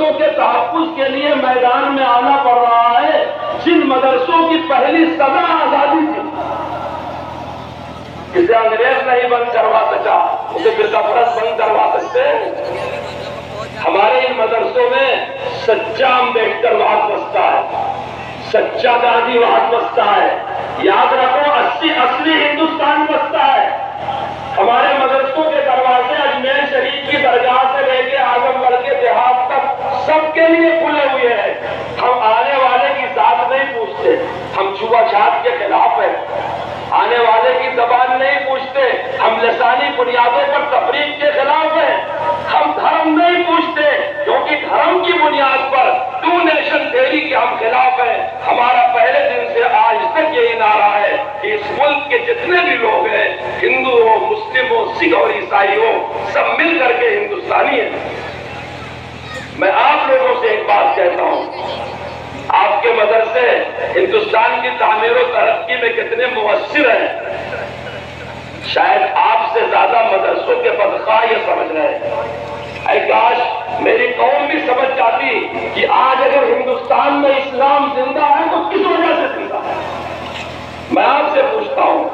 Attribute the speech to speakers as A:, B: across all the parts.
A: مدرسوں کے تحفظ کے لیے میدان میں آنا پڑ رہا ہے، جن مدرسوں کی پہلی سزا آزادی تھی، اسے انگریز نہیں بند کروا سکا، اسے فرقہ پرست بند کروا سکتے۔ ہمارے ان مدرسوں میں سچا امبیڈکر وہاں بستا ہے، سچا گاندھی وہاں بستا ہے، یاد رکھو اصلی ہندوستان بستا ہے۔ ہمارے مدرسوں کے دروازے اجمیر شریف کی درگاہ سے لے کے اعظم گڑھ کے دیہات تک سب کے لیے کھلے ہوئے ہیں۔ ہم آنے والے کی ذات نہیں پوچھتے، ہم چھوا چھات کے خلاف ہیں، آنے والے کی زبان نہیں پوچھتے، ہم لسانی بنیادوں پر تفریق کے خلاف ہیں، ہم دھرم نہیں پوچھتے کیونکہ دھرم کی بنیاد پر ٹو نیشن تھیوری کے ہم خلاف ہیں۔ ہمارا پہلے دن سے آج تک یہی نعرہ ہے کہ اس ملک کے جتنے بھی لوگ ہیں، ہندو ہو، مسلم ہو، سکھ اور عیسائی ہو، سب مل کر کے ہندوستانی ہیں۔ میں آپ لوگوں سے ایک بات کہتا ہوں، آپ کے مدرسے ہندوستان کی تعمیر و ترقی میں کتنے مؤثر ہیں، شاید آپ سے زیادہ مدرسوں کے بدخواہ یہ سمجھ رہے ہیں۔ اے کاش میری قوم بھی سمجھ جاتی کہ آج اگر ہندوستان میں اسلام زندہ ہے تو کس وجہ سے زندہ ہے۔ میں آپ سے پوچھتا ہوں،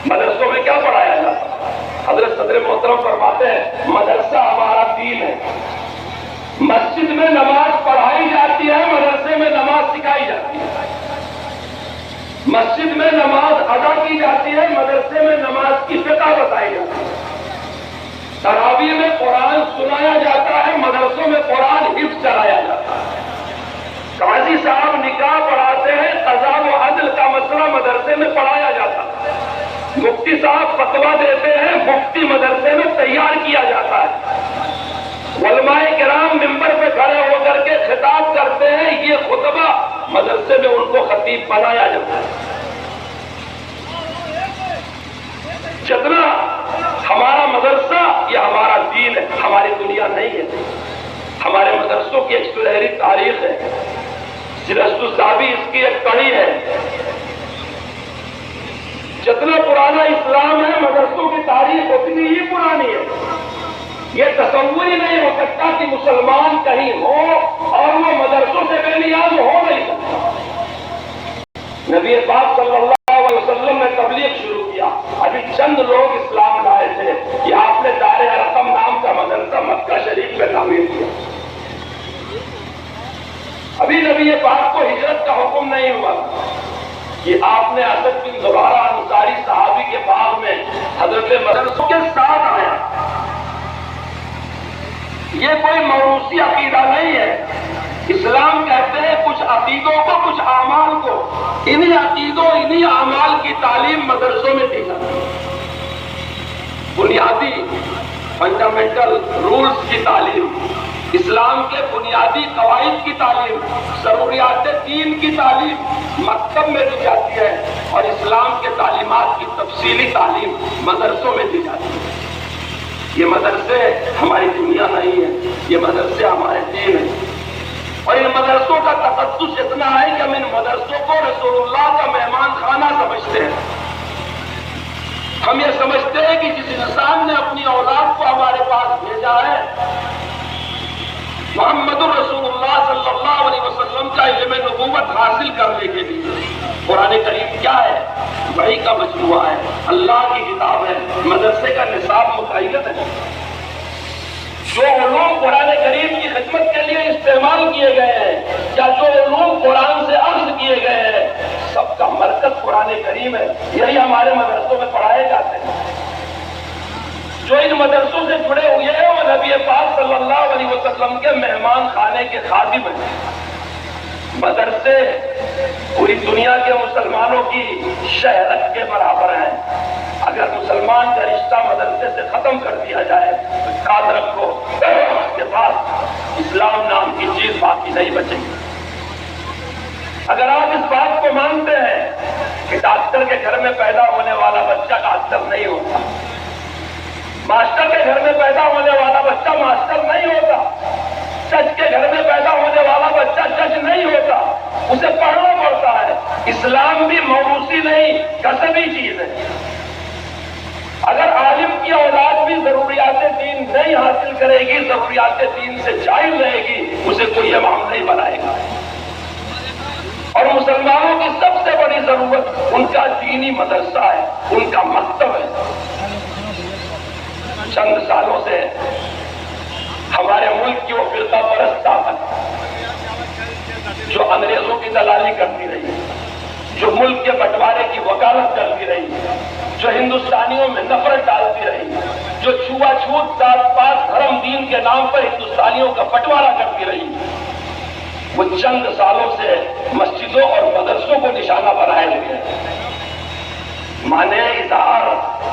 A: مدرسوں میں کیا پڑھایا جاتا؟ حضرت صدر محترم فرماتے ہیں مدرسہ ہمارا دین ہے۔ مسجد میں نماز پڑھائی جاتی ہے، مدرسے میں نماز سکھائی جاتی ہے۔ مسجد میں نماز ادا کی جاتی ہے، مدرسے میں نماز کی فقہ بتائی جاتی ہے۔ تراویح میں قرآن سنایا جاتا ہے، مدرسوں میں قرآن حفظ چلایا جاتا ہے۔ قاضی صاحب نکاح پڑھاتے ہیں، قضا و عدل کا مسئلہ مدرسے میں پڑھایا جاتا ہے۔ مفتی صاحب فتویٰ دیتے ہیں، مفتی مدرسے میں تیار کیا جاتا ہے۔ علماء کرام ممبر پہ کھڑے ہو کر کے خطاب کرتے ہیں، یہ خطبہ مدرسے میں ان کو خطیب بنایا جاتا ہے۔ جتنا ہمارا مدرسہ یہ ہمارا دین ہے، ہماری دنیا نہیں ہے۔ ہمارے مدرسوں کی ایک سنہری تاریخ ہے، سیرت الصحابی اس کی ایک کڑی ہے۔ جتنا پرانا اسلام ہے، مدرسوں کی تاریخ اتنی ہی پرانی ہے۔ یہ تصور ہی نہیں ہو سکتا کہ مسلمان کہیں ہو اور وہ مدرسوں سے بے نیاز ہو نہیں سکتا۔ نبی پاک صلی اللہ علیہ وسلم نے تبلیغ شروع کیا، ابھی چند لوگ اسلام لائے تھے کہ آپ نے دار ارقم نام کا مدرسہ مکہ شریف میں تعمیر کیا۔ ابھی نبی پاک کو ہجرت کا حکم نہیں ہوا کہ آپ نے اسد بن زرارہ انصاری صحابی کے باغ میں حضرت مدرسوں کے ساتھ آیا۔ یہ کوئی موروثی عقیدہ نہیں ہے۔ اسلام کہتے ہیں کچھ عقیدوں کو، کچھ اعمال کو، انہی عقیدوں انہی اعمال کی تعلیم مدرسوں میں دی جاتی ہے۔ بنیادی فنڈامنٹل رولز کی تعلیم، اسلام کے بنیادی قواعد کی تعلیم، ضروریات دین کی تعلیم مکتب میں دی جاتی ہے، اور اسلام کے تعلیمات کی تفصیلی تعلیم مدرسوں میں دی جاتی ہے۔ یہ مدرسے ہماری دنیا نہیں ہے، یہ مدرسے ہمارے دین ہیں۔ اور ان مدرسوں کا تقدس اتنا ہے کہ ہم ان مدرسوں کو رسول اللہ کا مہمان خانہ سمجھتے ہیں۔ ہم یہ سمجھتے ہیں کہ جس انسان نے اپنی اولاد کو ہمارے پاس بھیجا ہے، محمد الرسول اللہ صلی اللہ علیہ وسلم کا علم نبوت حاصل کرنے کے لیے۔ قرآن کریم کیا ہے؟ وحی کا مجموعہ ہے، اللہ کی کتاب ہے، مدرسے کا نصاب متعین ہے۔ جو علوم قرآن کریم کی خدمت کے لیے استعمال کیے گئے ہیں یا جو علوم قرآن سے اخذ کیے گئے ہیں، سب کا مرکز قرآن کریم ہے، یہی ہمارے مدرسوں میں پڑھائے جاتے ہیں۔ جو ان مدرسوں سے جڑے ہوئے ہیں وہ نبی پاک صلی اللہ علیہ وسلم کے مہمان خانے کے خادم ہیں۔ مدرسے پوری دنیا کے مسلمانوں کی شہرت کے برابر ہیں۔ اگر مسلمان کا رشتہ مدرسے سے ختم کر دیا جائے تو یاد رکھو اس کے بعد اسلام نام کی چیز باقی نہیں بچے گی۔ اگر آپ اس بات کو مانتے ہیں کہ ڈاکٹر کے گھر میں پیدا ہونے والا بچہ ڈاکٹر نہیں ہوتا، ماسٹر کے گھر میں پیدا ہونے والا بچہ ماسٹر نہیں ہوتا، جج کے گھر میں پیدا ہونے والا بچہ جج نہیں ہوتا، اسے پڑھنا پڑتا ہے۔ اسلام بھی موروثی نہیں، کسبی چیز ہے۔ اگر عالم کی اولاد بھی ضروریات دین نہیں حاصل کرے گی، ضروریات دین دین سے جائل رہے گی اسے کوئی امام نہیں بنائے گا. اور مسلمانوں کی سب سے بڑی ضرورت ان کا دینی مدرسہ ہے، ان کا مکتب ہے. چند سالوں سے ہمارے ملک کی وہ فرقہ پرست طاقت جو انگریزوں کی دلالی کرتی رہی، جو ملک کے بٹوارے کی وکالت کرتی رہی، جو ہندوستانیوں میں نفرت ڈالتی رہی، جو چھوا چھوت ذات پات دھرم دین کے نام پر ہندوستانیوں کا بٹوارا کرتی رہی، وہ چند سالوں سے مسجدوں اور مدرسوں کو نشانہ بنائے ہوئے. مانے اظہار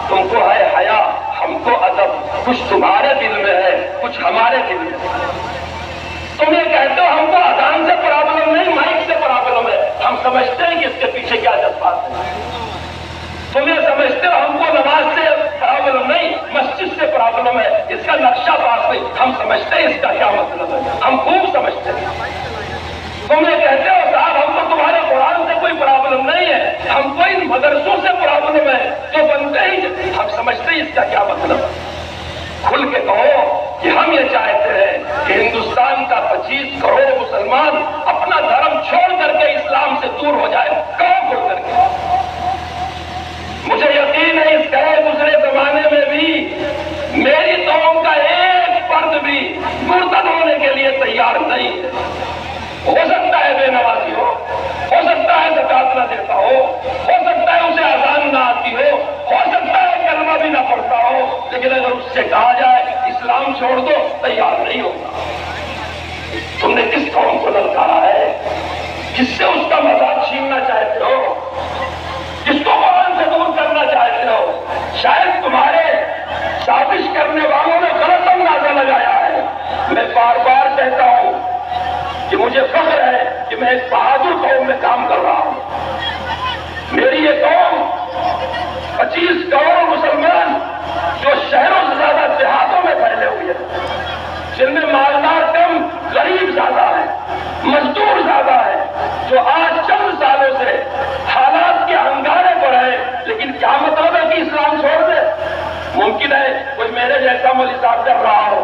A: تم کو ہے حیا، ہم کو ادب، کچھ تمہارے دل میں ہے کچھ ہمارے دل میں. تم یہ کہتے ہو ہم کو اذان سے پرابلم نہیں، مائک سے پرابلم ہے. ہم سمجھتے ہیں کہ اس کے پیچھے کیا جذبات ہیں. تم یہ سمجھتے ہو ہم کو نماز سے پرابلم نہیں، مسجد سے پرابلم ہے، اس کا نقشہ پاس نہیں. ہم سمجھتے ہیں اس کا کیا مطلب ہے، ہم خوب سمجھتے ہیں. تم یہ کہتے ہو صاحب ہم کو تمہارے قرآن سے کوئی پرابلم نہیں ہے، ہم کو ان مدرسوں سے پرابلم ہے جو بنتے ہی. ہم سمجھتے ہیں اس کا کیا مطلب ہے. کھل کے کہو کہ ہم یہ چاہتے ہیں کہ ہندوستان کا 25 کروڑ مسلمان اپنا دھرم چھوڑ کر کے اسلام سے دور ہو جائے. کہو کھل کر کے. مجھے یقین ہے اس گئے گزرے زمانے میں بھی میری قوم کا ایک فرد بھی مرتد ہونے کے لیے تیار نہیں ہے. ہو سکتا ہے بے نوازی ہو سکتا ہے زکات نہ دیتا ہو سکتا ہے اسے اذان نہ آتی ہو سکتا ہے کلمہ بھی نہ پڑھتا ہو، لیکن اگر اس سے کہا جائے اسلام چھوڑ دو تیار نہیں ہوگا. تم نے کس قوم کو للکارا ہے، کس سے اس کا مذاق چھیننا چاہتے ہو، کس کو قرآن سے دور کرنا چاہتے ہو. شاید تمہارے سازش کرنے والوں نے غلط اندازہ لگایا ہے. میں بار بار کہتا ہوں کہ مجھے فخر ہے کہ میں ایک بہادر قوم میں کام کر رہا ہوں. میری یہ قوم 25 کروڑ مسلمان جو شہروں سے زیادہ دیہاتوں میں پھیلے ہوئے ہیں، جن میں مالدار کم غریب زیادہ ہے، مزدور زیادہ ہے، جو آج چند سالوں سے حالات کے انگارے پر ہے. لیکن کیا مطلب ہے کہ اسلام چھوڑ دے؟ ممکن ہے کوئی میرے جیسا مولوی صاحب کر رہا ہو،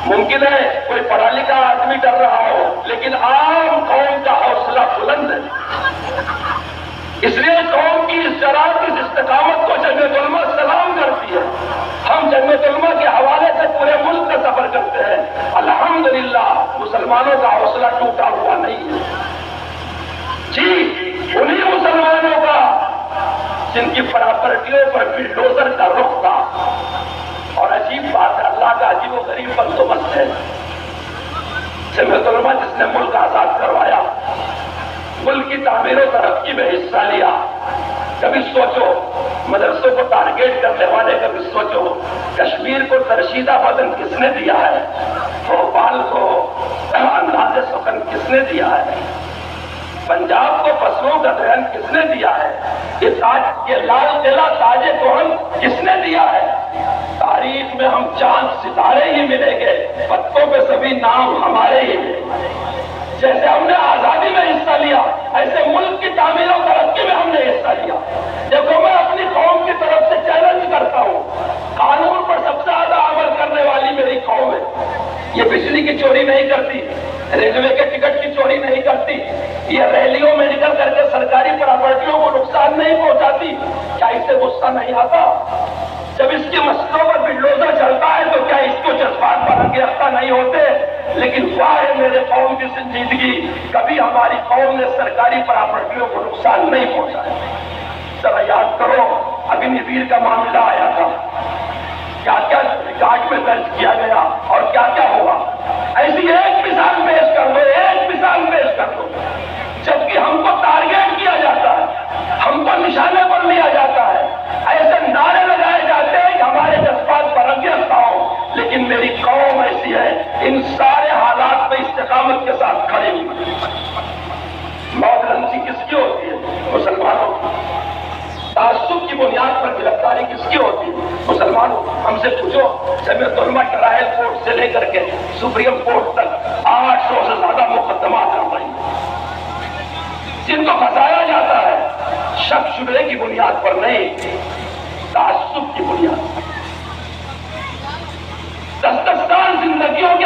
A: ممکن ہے کوئی پڑھا لکھا آدمی کر رہا ہو، لیکن عام قوم کا حوصلہ بلند ہے. اس لیے قوم کی اس جرات اس استقامت کو جمعیت علماء سلام کرتی ہے. ہم جمعیت علماء کے حوالے سے پورے ملک کا سفر کرتے ہیں. الحمدللہ مسلمانوں کا حوصلہ ٹوٹا ہوا نہیں ہے. جی انہی مسلمانوں کا جن کی پراپرٹیوں پر بلڈوزر کا رخ تھا. اور عجیب بات ہے، اللہ کا عجیب و غریب بندوبست ہے. جمعیت علماء جس نے ملک آزاد کروایا، ملک کی تعمیر و ترقی میں حصہ لیا. کبھی سوچو مدرسوں کو ٹارگیٹ کرنے والے، کبھی سوچو کشمیر کو ترشیدہ بدن کس نے دیا ہے، بھوپال کو انداز سکن کس نے دیا ہے، پنجاب کو فصلوں کا ذہن کس نے دیا ہے، یہ لال قلعہ تاج توہن کس نے دیا ہے. تاریخ میں ہم چاند ستارے ہی ملیں گے، پتوں پہ سبھی نام ہمارے ہی ہیں. جیسے ہم نے آزادی میں حصہ لیا، ایسے ملک کی تعمیر و ترقی میں ہم نے حصہ لیا. دیکھو میں اپنی قوم کی طرف سے چیلنج کرتا ہوں، قانون پر سب سے زیادہ عمل کرنے والی میری قوم ہے. یہ بجلی کی چوری نہیں کرتی، ریلوے کے ٹکٹ کی چوری نہیں کرتی، یہ ریلیوں میں نکل کر کے سرکاری پراپرٹیوں کو نقصان نہیں پہنچاتی. کیا اسے غصہ نہیں آتا؟ جب اس کی مسجدوں پر بلڈوزر چلتا ہے تو کیا اس کو جذبات پر انگیختہ نہیں ہوتے؟ لیکن واہ ہے میرے قوم کی سنجیدگی، کبھی ہماری قوم نے سرکاری پراپرٹیوں کو نقصان نہیں پہنچایا. ذرا یاد کرو اگنی کا معاملہ آیا تھا، کیا کیا ریکارڈ میں درج کیا گیا اور کیا کیا ہوا. ایسی ایک مثال پیش کر دو، ایک مثال پیش کر دو. جبکہ ہم کو ٹارگیٹ کیا جاتا ہے، ہم کو نشانے پر لیا جاتا ہے، ایسے نعرے لگائے جاتے ہیں کہ ہمارے جذبات پر انگیختہ ہو. لیکن میری قوم ایسی ہے، ان سارے حالات میں استقامت کے ساتھ کھڑی ہوئی. موت لنسی کس کی ہوتی ہے؟ مسلمانوں کی. تعصب کی بنیاد پر گرفتاری کس کی ہوتی ہے؟ مسلمانوں. ہم سے پوچھو جمعیت علماء ٹرائل کورٹ سے لے کر کے سپریم کورٹ تک 800 سے زیادہ مقدمات کر رہی ہیں، جن کو پھنسایا جاتا ہے شک شبہ کی بنیاد پر نہیں، تعصب کی بنیاد پر. 10 سال زندگیوں کے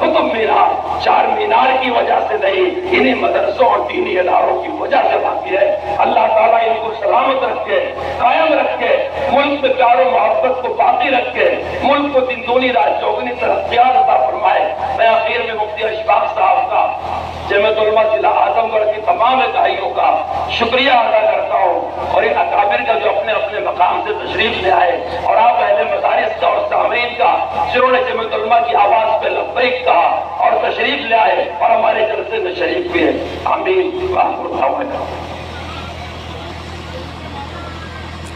A: قطب مینار چار مینار کی وجہ سے نہیں، انہیں مدرسوں اور دینی اداروں کی وجہ سے باقی ہے۔ اللہ تعالیٰ ان کو سلامت رکھے، قائم رکھے، ملک میں پیار و محبت کو باقی رکھے، ملک کو دن دونی رات چوگنی ترقیات عطا فرمائے۔ میں آخر میں مفتی اشفاق صاحب کا، جامعۃ العلماء ضلع اعظم گڑھ کی تمام ادائیوں کا شکریہ ادا کرتا ہوں، اور ان اکابر کا جو اپنے اپنے مقام سے تشریف لے آئے، اور آپ اہل مدارس کا اور سامعین کا جنہوں نے جامعۃ العلماء کی آواز پہ لبیک کہا اور تشریف لے آئے اور ہمارے جلسے میں شریک ہوئے۔ آمین۔